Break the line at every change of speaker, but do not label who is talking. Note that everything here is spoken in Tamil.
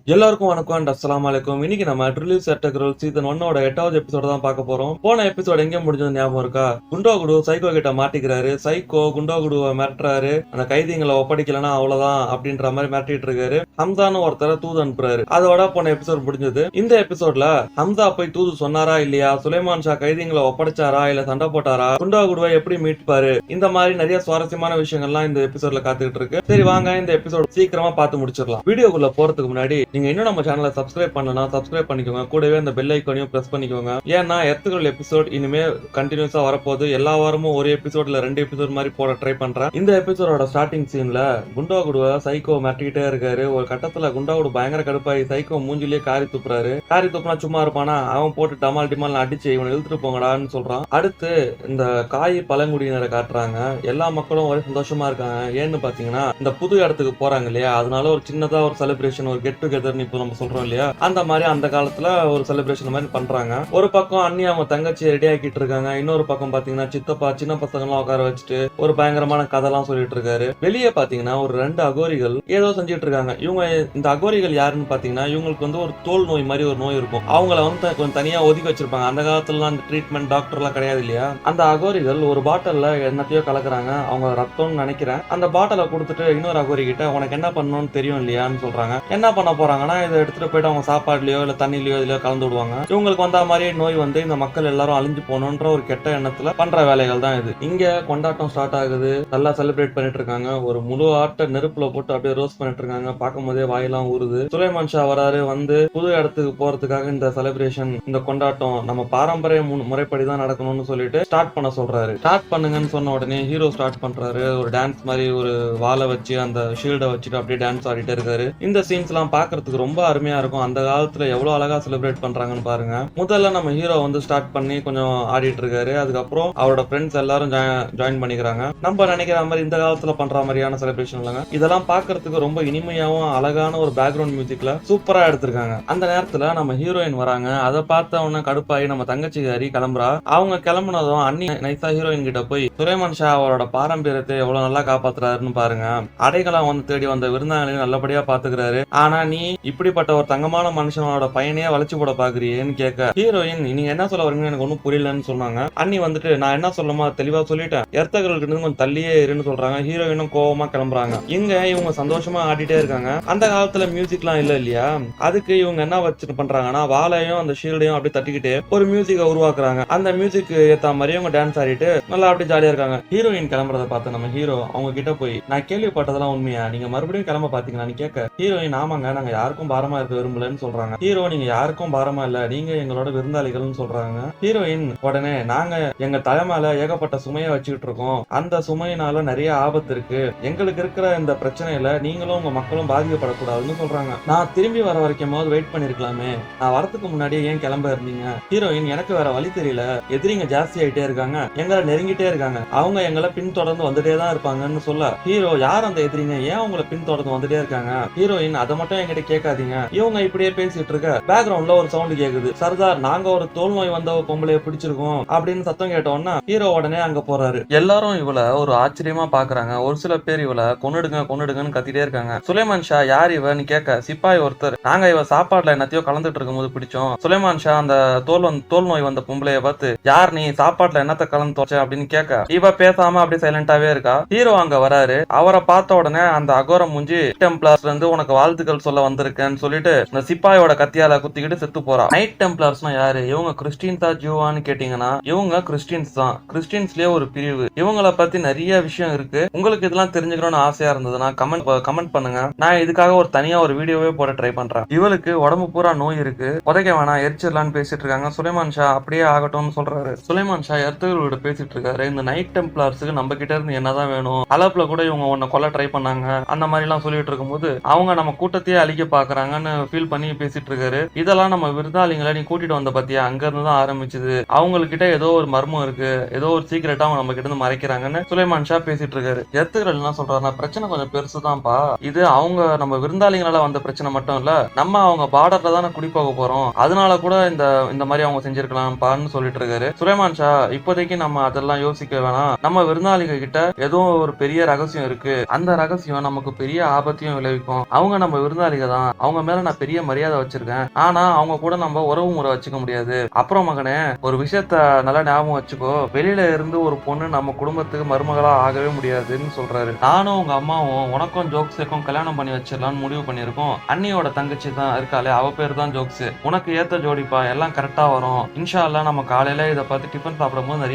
எல்லாருக்கும் வணக்கம் அண்ட் அஸ்ஸலாமு அலைக்கும். இன்னைக்கு நம்ம ட்ரிலியூஸ் அட்டக்ரோல் சீசன் 1 8வது எபிசோட தான் பார்க்க போறோம். போன எபிசோட் எங்க முடிஞ்சது ஞாபகம் இருக்கா? குண்டோகுடு சைக்கோ கிட்ட மாட்டிக்கிறாரு. சைக்கோ குண்டோகுடுவை மிரட்டுறாரு. அந்த கைதிகளை ஒப்படைக்கலன்னா அவ்வளவுதான் அப்படின்ற மாதிரி மிரட்டிட்டு இருக்காரு. ஹம்சான்னு ஒருத்தர தூது அனுப்புறாரு. அதோட போன எபிசோட் முடிஞ்சது. இந்த எபிசோட்ல ஹம்சா போய் தூது சொன்னாரா இல்லையா, சுலைமான் ஷா கைதிகளை ஒப்படைச்சாரா இல்ல சண்டை போட்டாரா, குண்டோகுடுவை எப்படி மீட்பாரு, இந்த மாதிரி நிறைய சுவாரஸ்யமான விஷயங்கள்லாம் இந்த எபிசோட்ல காத்துக்கிட்டு இருக்கு. சரி வாங்க இந்த எபிசோட் சீக்கிரமா பார்த்து முடிச்சிடலாம். வீடியோக்குள்ள போறதுக்கு முன்னாடி நீங்க இன்னும் நம்ம சேனலை சப்ஸ்கிரைப் பண்ணனா சப்ஸ்கிரைப் பண்ணிக்கோங்க. கூடவே அந்த பெல் ஐக்கானையும் பிரஸ் பண்ணிக்கோங்க. ஏன்னா எர்த்துக்கள் எபிசோட் இனிமே கண்டினியூஸா வரப்போகுது. எல்லா வாரமும் ஒரு எபிசோட்ல 2 எபிசோட் மாதிரி போட ட்ரை பண்றேன். இந்த எபிசோடோட ஸ்டார்டிங் சீன்ல குண்டோகுடுவ சைக்கோ மிரட்டிக்கிட்டே இருக்காரு. ஒரு கட்டத்துல குண்டோகுடு பயங்கர கடுப்பாயி சைக்கோ மூஞ்சிலேயே காரி துப்புறாரு. காரி துப்புனா சும்மா இருப்பானா, அவன் போட்டு டமால் டிமால் அடிச்சு இவனை இழுத்துட்டு போங்கடான்னு சொல்றான். அடுத்து இந்த காய் பழங்குடியினரை காட்டுறாங்க. எல்லா மக்களும் ஒரே சந்தோஷமா இருக்காங்க. ஏன்னு பாத்தீங்கன்னா இந்த புது இடத்துக்கு போறாங்க இல்லையா, அதனால ஒரு சின்னதா ஒரு செலிப்ரேஷன், ஒரு கெட் டுகெதர் இப்போ நம்ம சொல்றோம் இல்லையா, அந்த மாதிரி அந்த காலத்துல ஒரு செலிப்ரேஷன் மாதிரி பண்றாங்க. ஒரு பக்கம் அண்ணி அவங்க தங்கச்சி ரெடி ஆக்கிட்டு இருக்காங்க. இன்னொரு பக்கம் பாத்தீங்கன்னா சித்தப்பா சின்ன பசங்க எல்லாம் உட்கார வச்சுட்டு ஒரு பயங்கரமான கதைலாம் சொல்லிட்டு இருக்காரு. வெளியே பாத்தீங்கன்னா ஒரு 2 அகோரிகள் ஏதோ செஞ்சுட்டு இருக்காங்க. இவங்க இந்த அகோரிகள் யாருன்னு பாத்தீங்கன்னா, இவங்களுக்கு வந்து ஒரு தோல் நோய் மாதிரி ஒரு நோய் இருக்கும். அவங்கள வந்து கொஞ்சம் தனியா ஒதுக்கி வச்சிருப்பாங்க. அந்த காலத்துல அந்த ட்ரீட்மெண்ட் டாக்டர் எல்லாம் கிடையாது இல்லையா. அந்த அகோரிகள் ஒரு பாட்டில்ல என்னத்தையோ கலக்குறாங்க. அவங்க ரத்தம்னு நினைக்கிறேன். அந்த பாட்டிலை கொடுத்துட்டு இன்னொரு அகோரி கிட்ட உனக்கு என்ன பண்ணணும்னு தெரியும் இல்லையான்னு சொல்றாங்க. என்ன பண்ண போறாங்கன்னா, இதை எடுத்துட்டு போயிட்டு அவங்க சாப்பாடுலயோ இல்ல தண்ணிலயோ இதுலயோ கலந்து விடுவாங்க. இவங்களுக்கு வந்த மாதிரியே நோய் வந்து இந்த மக்கள் எல்லாரும் அழிஞ்சு போகணும்ன்ற ஒரு கெட்ட எண்ணத்துல பண்ற வேலைகள் தான் இது. இங்க கொண்டாட்டம் ஸ்டார்ட் ஆகுது. நல்லா செலிப்ரேட் பண்ணிட்டு இருக்காங்க. ஒரு முழு ஆட்டை நெருப்புல போட்டு அப்படியே ரோஸ்ட் பண்ணிட்டு இருக்காங்க. பார்க்கும் போதே வாயெல்லாம் ஊறுது. சுலைமான் ஷா வராரு. வந்து புது இடத்துக்கு போறதுக்காக இந்த செலிப்ரேஷன், இந்த கொண்டாட்டம் நம்ம பாரம்பரிய முறைப்படி தான் நடக்கணும்னு சொல்லிட்டு ஸ்டார்ட் பண்ண சொல்றாரு. ஸ்டார்ட் பண்ணுங்கன்னு சொன்ன உடனே ஹீரோ ஸ்டார்ட் பண்றாரு. ஒரு டான்ஸ் மாதிரி ஒரு வாளை வச்சு அந்த ஷீல்டை வச்சுட்டு அப்படியே டான்ஸ் ஆடிட்டே இருக்காரு. இந்த சீன்ஸ் எல்லாம் பாக்குறதுக்கு ரொம்ப அருமையா இருக்கும். அந்த காலத்துல எவ்வளவு அழகா செலிப்ரேட் பண்றாங்கன்னு பாருங்க. முதல்ல நம்ம ஹீரோ வந்து ஸ்டார்ட் பண்ணி கொஞ்சம் ஆடிட்டு இருக்காரு. அதுக்கப்புறம் அவரோட ஃப்ரெண்ட்ஸ் எல்லாரும் ஜாயின் பண்ணிக்கிறாங்க. நம்ம நினைக்கிற மாதிரி இந்த காலத்துல பண்ற மாதிரியான செலிப்ரேஷன் இல்லைங்க. இதெல்லாம் பாக்குறதுக்கு ரொம்ப இனிமையாவும் அழகான ஒரு பேக்ரவுண்ட் மியூசிக்ல சூப்பரா எடுத்திருக்காங்க. அந்த நேரத்துல நம்ம ஹீரோயின் வராங்க. அதை பார்த்த உடனே கடுப்பாயி நம்ம தங்கச்சிகாரி கிளம்புறா. அவங்க கிளம்புனதும் அண்ணி நைஸா ஹீரோயின் கிட்ட போய் சுலைமான் ஷா அவரோட பாரம்பரியத்தை எவ்வளவு நல்லா காப்பாத்துறாருன்னு பாருங்க. அடைகளம் வந்து தேடி வந்த விருந்தாளிகளையும் நல்லபடியா பாத்துக்கிறாரு. ஆனா நீ இப்படிப்பட்ட ஒரு தங்கமான மனுஷனோட பையனையே வளைச்சு போட பாக்குறியேன்னு கேட்க, ஹீரோயின் நீங்க என்ன சொல்ல வரீங்கன்னு எனக்கு ஒன்னும் புரியலன்னு சொன்னாங்க. அண்ணி வந்துட்டு நான் என்ன சொல்லமா தெளிவா சொல்லிட்டேன், எர்த்தகர்களுக்கு இருந்து கொஞ்சம் தள்ளியே இருன்னு சொல்றாங்க. ஹீரோயினும் கோவமா கிளம்புறாங்க. இங்க இவங்க சந்தோஷமா ஆடிட்டே இருக்காங்க. அந்த காலத்துல மியூசிக்லாம் இல்ல இல்லையா, அதுக்கு இவங்க என்ன வச்சுட்டு பண்றாங்கன்னா, வாழையும் அந்த ஷீல்டையும் அப்படி தட்டிக்கிட்டு ஒரு மியூசிக்கை உருவாக்குறாங்க. அந்த மியூசிக் ஏத்த மாதிரி அவங்க டான்ஸ் ஆடிட்டு நல்லா அப்படி ஜாலியா இருக்காங்க. ஹீரோயின் கிளம்புறத பார்த்து நம்ம ஹீரோ அவங்க கிட்ட போய், நான் கேள்விப்பட்டதெல்லாம் உண்மையா, நீங்க மறுபடியும் கிளம்ப பாத்தீங்களான்னு கேட்க, ஹீரோயின் ஆமாங்க, நாங்க யாருக்கும் பாரமா இருக்க விரும்பலன்னு சொல்றாங்க. ஹீரோ நீங்க யாருக்கும் பாரமா இல்ல, நீங்க எங்களோட விருந்தாளிகள்னு சொல்றாங்க. ஹீரோயின் உடனே நாங்க எங்க தலைமையில ஏகப்பட்ட சுமையை வச்சுக்கிட்டு இருக்கோம். அந்த சுமையினால நிறைய ஆபத்து இருக்கு. எங்களுக்கு இருக்கிற இந்த பிரச்சனையில நீங்களும் உங்க மக்களும் பாதிக்கப்படக்கூடாதுன்னு சொல்றாங்க. நான் திரும்பி வர வரைக்கும் வெயிட் பண்ணிருக்கலாமே, நான் வரதுக்கு முன்னாடியே ஏன் கிளம்ப இருந்தீங்க? ஹீரோயின் எனக்கு வேற வழி தெரியல, எதிரிங்க ஜாஸ்தி ஆயிட்டே இருக்காங்க, எங்களை நெருங்கிட்டே இருக்காங்க, அவங்க எங்களை பின்தொடர்ந்து வந்துட்டே தான் இருப்பாங்கன்னு சொல்ல, ஹீரோ யார் அந்த எதிரிங்க, ஏன் உங்களை பின்தொடர்ந்து வந்துட்டே இருக்காங்க? ஹீரோயின் அதை மட்டும் என்கிட்ட கேட்காதீங்க. இவங்க இப்படியே பேசிட்டு இருக்க பேக்ரவுண்ட்ல ஒரு சவுண்ட் கேக்குது. சர்தார் நாங்க ஒரு தோல் நோய் வந்த பொம்பளைய பிடிச்சிருக்கோம் அப்படின்னு சத்தம் கேட்டோம்னா ஹீரோ உடனே அங்க போறாரு. எல்லாரும் இவள ஒரு ஆச்சரியமா பாக்குறாங்க. ஒரு சில பேர் இவள கொன்னுடுங்க கொன்னுடுங்கன்னு கத்திட்டே இருக்காங்க. சுலைமான் ஷா யார் இவன்னு கேட்க, சிப்பாய் ஒருத்தர், நாங்க இவ சாப்பாடுல என்னத்தையோ கலந்துட்டு இருக்கும் போது பிடிச்சோம். சுலைமான் ஷா அந்த தோல் நோய் வந்த பொம்பளைய பார்த்து, யார் நீ சாப்பாட்டுல என்னத்த கலந்து தோச்ச அப்படின்னு கேட்க, இவ பேசாம அப்படியே சைலண்டாவே இருக்கா. ஹீரோ அங்க வராரு. அவரை பார்த்த உடனே அந்த அகோரம் மூஞ்சி, டெம்ப்ளார்ஸ்ல இருந்து உனக்கு வாழ்த்துக்கள் சொல்ல வந்திருக்கேன்னு சொல்லிட்டு இந்த சிப்பாயோட கத்தியால குத்திக்கிட்டு செத்து போறா. நைட் டெம்ப்ளார்ஸ்னா யாரு? இவங்க கிறிஸ்டின்ஸா ஜூவான்னு கேட்டீங்கன்னா இவங்க கிறிஸ்டின்ஸ் தான். கிறிஸ்டின்ஸ்லயே ஒரு பிரிவு. இவங்கள பத்தி நிறைய விஷயம் இருக்கு. உங்களுக்கு இதெல்லாம் தெரிஞ்சுக்கணும்னு ஆசையா இருந்ததுன்னா கமெண்ட் பண்ணுங்க. நான் இதுக்காக ஒரு தனியா ஒரு வீடியோவே போட ட்ரை பண்றேன். இவளுக்கு உடம்பு பூரா நோய் இருக்கு, உதைக்க வேணாம் எரிச்சிடலான்னு பேசிட்டு இருக்காங்க. சுலைமான் ஷா அப்படியே ஆகட்டும்னு சொல்றாரு. சுலைமான் ஷா எர்த்துகளோட பேசிட்டு இருக்காரு. இந்த நைட் டெம்ப்ளார்ஸுக்கு நம்ம கிட்ட இருந்து என்னதான் வேணும், அலப்ல கூட இவங்க உன்னை கொல்ல ட்ரை பண்ணாங்க அந்த மாதிரி எல்லாம் சொல்லிட்டு இருக்கும்போது அவங்க நம்ம கூட்டத்தையே அழிக்க பாக்குறாங்கன்னு ஃபீல் பண்ணி பேசிட்டு இருக்காரு. இதெல்லாம் நம்ம விருந்தாளிங்களை நீ கூட்டிட்டு வந்த பத்தியா, அங்க இருந்து தான் ஆரம்பிச்சது, அவங்ககிட்ட ஏதோ ஒரு மர்மம் இருக்கு, ஏதோ ஒரு சீக்கிரட்டா அவங்க நம்ம கிட்ட இருந்து மறைக்கிறாங்கன்னு சுலைமான் ஷா பேசிட்டு இருக்காரு. எர்த்துகள் என்ன சொல்றாருன்னா, பிரச்சனை கொஞ்சம் பெருசுதான்ப்பா, இது அவங்க நம்ம விருந்தாளிகளால வந்த பிரச்சனை மட்டும் இல்ல, நம்ம அவங்க பார்டர்ல தானே குடி போக போறோம், அதனால கூட இந்த மாதிரி அவங்க செஞ்சிருக்கலாம்ப்பான்னு சொல்லிட்டு இருக்காரு. சுலைமான் ஷா இப்போதைக்கு நம்ம அதெல்லாம் யோசிக்க வேணாம், நம்ம விருந்தாளிகள் கிட்ட ஏதோ ஒரு பெரிய ரகசியம் இருக்கு, அந்த ரகசியம் நமக்கு பெரிய ஆபத்தையும் விளைவிக்கும், அவங்க நம்ம விருந்தாளிகள் தான், அவங்க மேல நான் பெரிய மரியாதை வச்சிருக்கேன். ஆனா அவங்க கூட நம்ம உறவு முறை வச்சுக்க முடியாது. அப்புறம் மகனே, ஒரு விஷயத்த நல்லா ஞாபகம் வச்சுக்கோ, வெளியில இருந்து ஒரு பொண்ணு நம்ம குடும்பத்துக்கு மருமகளா ஆகவே முடியாதுன்னு சொல்றாரு. நானும் உங்க அம்மாவும் உனக்கும் ஜோக்ஸுக்கும் கல்யாணம் பண்ணி வச்சிடலாம்னு முடிவு பண்ணிருக்கோம். அண்ணியோட தங்கச்சி தான் இருக்காளே, அவ பேர் தான் ஜோக்ஸ். உனக்கு ஏத்த ஜோடிப்பா, எல்லாம் கரெக்டா வரும். இன்ஷா அல்லாஹ் நம்ம காலையில இதை பார்த்து டிஃபன் சாப்பிடும்போது நிறைய